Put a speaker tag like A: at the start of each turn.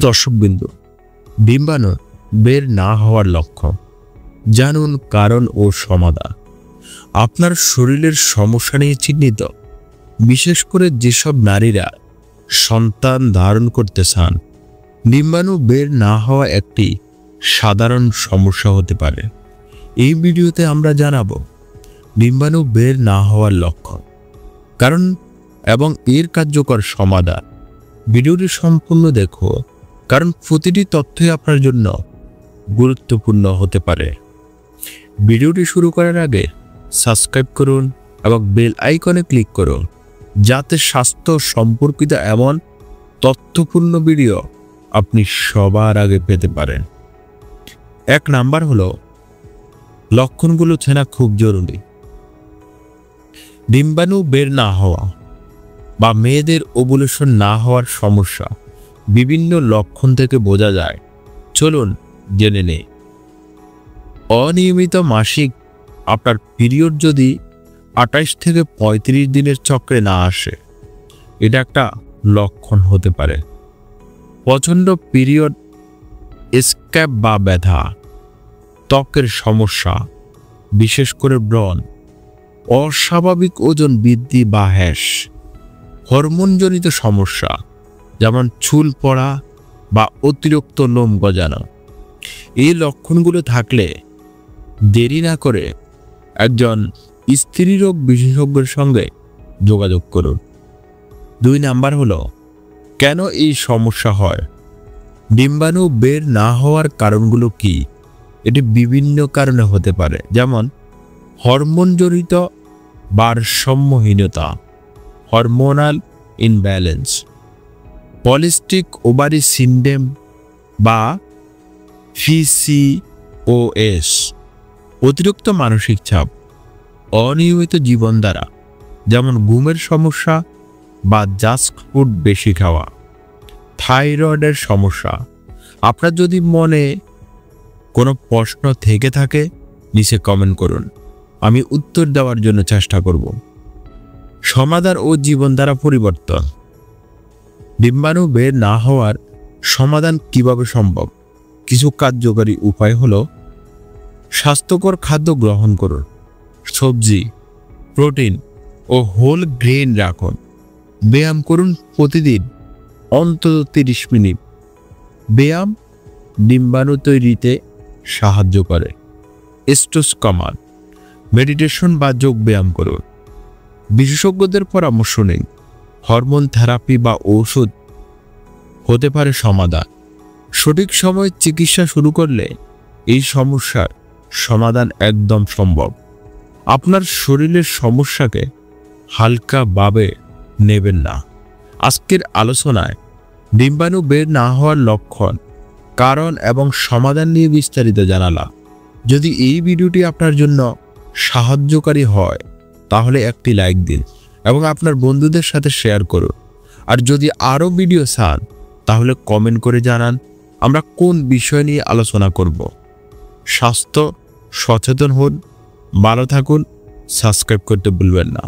A: দর্শকবৃন্দ, ডিম্বাণু বের না হওয়ার লক্ষণ জানুন, কারণ ও সমাধান। আপনার শরীরের সমস্যা নিয়ে চিহ্নিত, বিশেষ করে যেসব নারীরা সন্তান ধারণ করতে চান, ডিম্বাণু বের না হওয়া একটি সাধারণ সমস্যা হতে পারে। এই ভিডিওতে আমরা জানাবো ডিম্বাণু বের না হওয়ার লক্ষণ, কারণ এবং এর কার্যকর সমাধান। ভিডিওটি সম্পূর্ণ দেখো, কারণ প্রতিটি তথ্যই আপনার জন্য গুরুত্বপূর্ণ হতে পারে। ভিডিওটি শুরু করার আগে সাবস্ক্রাইব করুন এবং বেল আইকনে ক্লিক করুন, যাতে স্বাস্থ্য সম্পর্কিত এমন তথ্যপূর্ণ ভিডিও আপনি সবার আগে পেতে পারেন। 1 নাম্বার হলো, লক্ষণগুলো চেনা খুব জরুরি। ডিম্বাণু বের না হওয়া বা মেয়েদের ওভুলেশন না হওয়ার সমস্যা বিভিন্ন লক্ষণ থেকে বোঝা যায়। চলুন জেনে নেই। অনিয়মিত মাসিক, আপনার পিরিয়ড যদি 28 থেকে 35 দিনের চক্রে না আসে, এটা একটা লক্ষণ হতে পারে। প্রচণ্ড পিরিয়ড স্ক্যাব বা ব্যথা, ত্বকের সমস্যা বিশেষ করে ব্রণ, অস্বাভাবিক ওজন বৃদ্ধি বা হ্যাশ, হরমোনজনিত সমস্যা যেমন চুল পড়া বা অতিরিক্ত লোম গজানো। এই লক্ষণগুলো থাকলে দেরি না করে একজন স্ত্রীরোগ বিশেষজ্ঞের সঙ্গে যোগাযোগ করুন। 2 নাম্বার হলো, কেন এই সমস্যা হয়? ডিম্বাণু বের না হওয়ার কারণগুলো কি? এটি বিভিন্ন কারণে হতে পারে, যেমন হরমোনজনিত ভারসাম্যহীনতা, hormonal imbalance, polycystic ovary syndrome বা PCOS, অতিরিক্ত মানসিক চাপ, অনিয়মিত জীবনধারা যেমন ঘুমের সমস্যা বা জাঙ্ক ফুড বেশি খাওয়া, থাইরয়েডের সমস্যা। আপনার যদি মনে কোনো প্রশ্ন থেকে থাকে, নিচে কমেন্ট করুন, আমি উত্তর দেওয়ার জন্য চেষ্টা করব। সমাধান ও জীবনধারা পরিবর্তন। ডিম্বাণু বের না হওয়ার সমাধান কিভাবে সম্ভব? কিছু কার্যকরী উপায় হলো, স্বাস্থ্যকর খাদ্য গ্রহণ করুন, সবজি, প্রোটিন ও হোল গ্রেন রাখুন, ব্যায়াম করুন প্রতিদিন অন্তত 30 মিনিট। ব্যায়াম ডিম্বাণু তৈরিতে সাহায্য করে। স্ট্রেস কমান, মেডিটেশন বা যোগ ব্যায়াম করুন। বিশেষজ্ঞদের পরামর্শ নিন, হরমোন থেরাপি বা ঔষধ হতে পারে সমাধান। সঠিক সময়ে চিকিৎসা শুরু করলে এই সমস্যার সমাধান একদম সম্ভব। আপনার শরীরের সমস্যাকে হালকাভাবে নেবেন না। আজকের আলোচনায় ডিম্বাণু বের না হওয়ার লক্ষণ, কারণ এবং সমাধান নিয়ে বিস্তারিত জানালাম। যদি এই ভিডিওটি আপনার জন্য সাহায্যকারী হয়, তাহলে একটি লাইক দিন এবং আপনার বন্ধুদের সাথে শেয়ার করুন। আর যদি আরও ভিডিও চান, তাহলে কমেন্ট করে জানান আমরা কোন বিষয় নিয়ে আলোচনা করব। স্বাস্থ্য সচেতন হন, ভালো থাকুন, সাবস্ক্রাইব করতে ভুলবেন না।